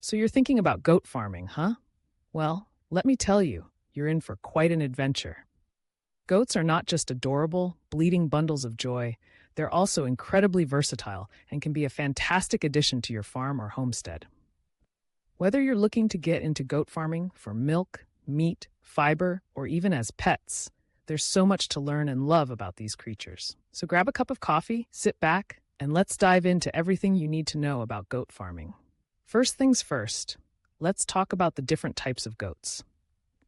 So you're thinking about goat farming, huh? Well, let me tell you, you're in for quite an adventure. Goats are not just adorable, bleating bundles of joy, they're also incredibly versatile and can be a fantastic addition to your farm or homestead. Whether you're looking to get into goat farming for milk, meat, fiber, or even as pets, there's so much to learn and love about these creatures. So grab a cup of coffee, sit back, and let's dive into everything you need to know about goat farming. First things first, let's talk about the different types of goats.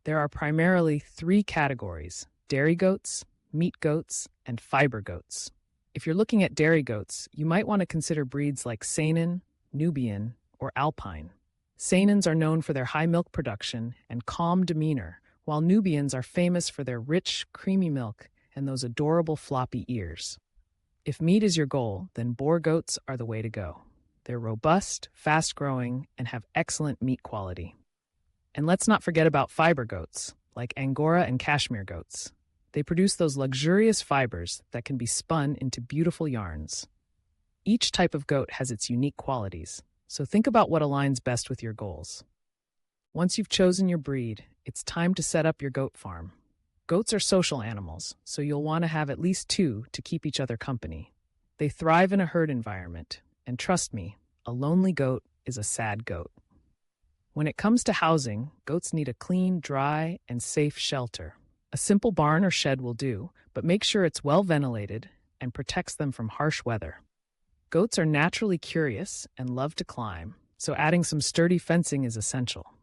There are primarily three categories: dairy goats, meat goats, and fiber goats. If you're looking at dairy goats, you might want to consider breeds like Saanen, Nubian, or Alpine. Saanens are known for their high milk production and calm demeanor, while Nubians are famous for their rich, creamy milk and those adorable floppy ears. If meat is your goal, then Boer goats are the way to go. They're robust, fast-growing, and have excellent meat quality. And let's not forget about fiber goats, like Angora and Cashmere goats. They produce those luxurious fibers that can be spun into beautiful yarns. Each type of goat has its unique qualities, so think about what aligns best with your goals. Once you've chosen your breed, it's time to set up your goat farm. Goats are social animals, so you'll want to have at least two to keep each other company. They thrive in a herd environment, and trust me, a lonely goat is a sad goat. When it comes to housing, goats need a clean, dry, and safe shelter. A simple barn or shed will do, but make sure it's well ventilated and protects them from harsh weather. Goats are naturally curious and love to climb, so adding some sturdy fencing is essential.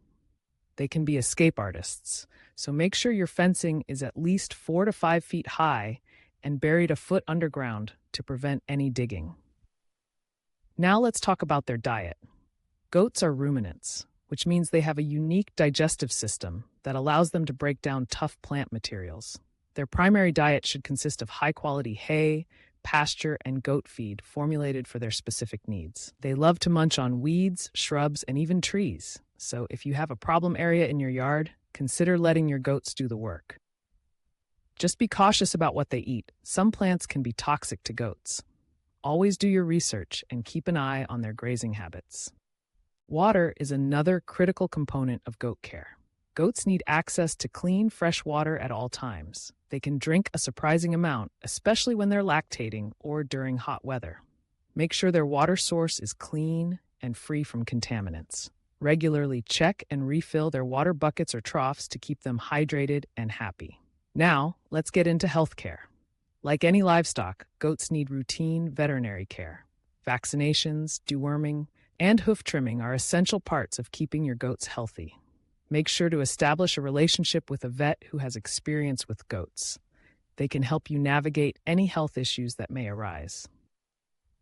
They can be escape artists, so make sure your fencing is at least 4 to 5 feet high and buried a foot underground to prevent any digging. Now let's talk about their diet. Goats are ruminants, which means they have a unique digestive system that allows them to break down tough plant materials. Their primary diet should consist of high-quality hay, pasture, and goat feed formulated for their specific needs. They love to munch on weeds, shrubs, and even trees. So if you have a problem area in your yard, consider letting your goats do the work. Just be cautious about what they eat. Some plants can be toxic to goats. Always do your research and keep an eye on their grazing habits. Water is another critical component of goat care. Goats need access to clean, fresh water at all times. They can drink a surprising amount, especially when they're lactating or during hot weather. Make sure their water source is clean and free from contaminants. Regularly check and refill their water buckets or troughs to keep them hydrated and happy. Now, let's get into healthcare. Like any livestock, goats need routine veterinary care. Vaccinations, deworming, and hoof trimming are essential parts of keeping your goats healthy. Make sure to establish a relationship with a vet who has experience with goats. They can help you navigate any health issues that may arise.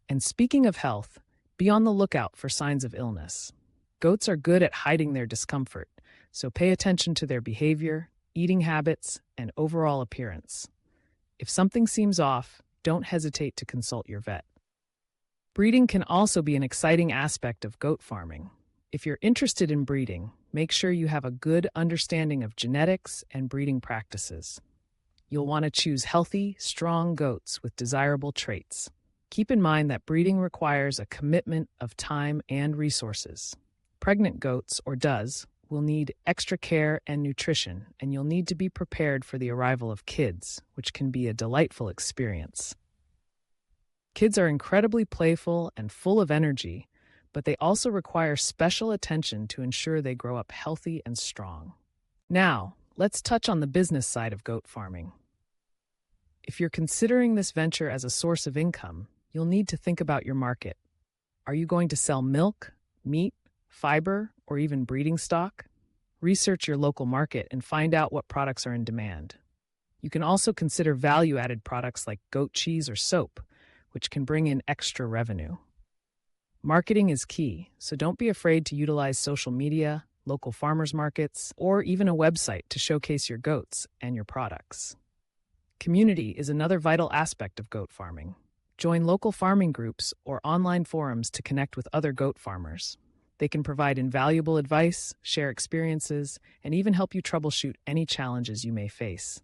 And speaking of health, be on the lookout for signs of illness. Goats are good at hiding their discomfort, so pay attention to their behavior, eating habits, and overall appearance. If something seems off, don't hesitate to consult your vet. Breeding can also be an exciting aspect of goat farming. If you're interested in breeding, make sure you have a good understanding of genetics and breeding practices. You'll want to choose healthy, strong goats with desirable traits. Keep in mind that breeding requires a commitment of time and resources. Pregnant goats, or does, will need extra care and nutrition, and you'll need to be prepared for the arrival of kids, which can be a delightful experience. Kids are incredibly playful and full of energy, but they also require special attention to ensure they grow up healthy and strong. Now, let's touch on the business side of goat farming. If you're considering this venture as a source of income, you'll need to think about your market. Are you going to sell milk, meat, fiber, or even breeding stock? Research your local market and find out what products are in demand. You can also consider value-added products like goat cheese or soap, which can bring in extra revenue. Marketing is key, so don't be afraid to utilize social media, local farmers markets, or even a website to showcase your goats and your products. Community is another vital aspect of goat farming. Join local farming groups or online forums to connect with other goat farmers. They can provide invaluable advice, share experiences, and even help you troubleshoot any challenges you may face.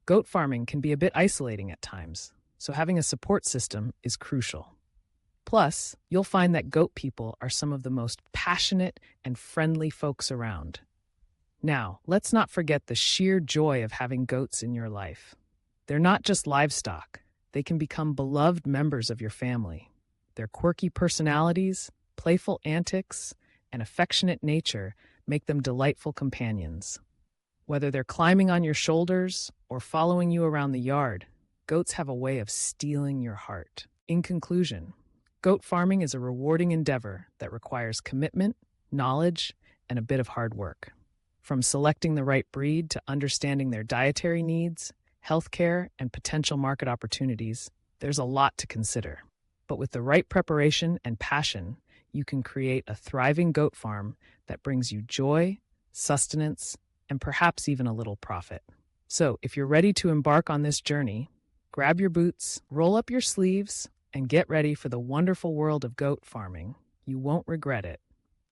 Goat farming can be a bit isolating at times, so having a support system is crucial. Plus, you'll find that goat people are some of the most passionate and friendly folks around. Now, let's not forget the sheer joy of having goats in your life. They're not just livestock, they can become beloved members of your family. Their quirky personalities, playful antics, and affectionate nature make them delightful companions. Whether they're climbing on your shoulders or following you around the yard, goats have a way of stealing your heart. In conclusion, goat farming is a rewarding endeavor that requires commitment, knowledge, and a bit of hard work. From selecting the right breed to understanding their dietary needs, healthcare, and potential market opportunities, there's a lot to consider. But with the right preparation and passion, you can create a thriving goat farm that brings you joy, sustenance, and perhaps even a little profit. So, if you're ready to embark on this journey, grab your boots, roll up your sleeves, and get ready for the wonderful world of goat farming. You won't regret it.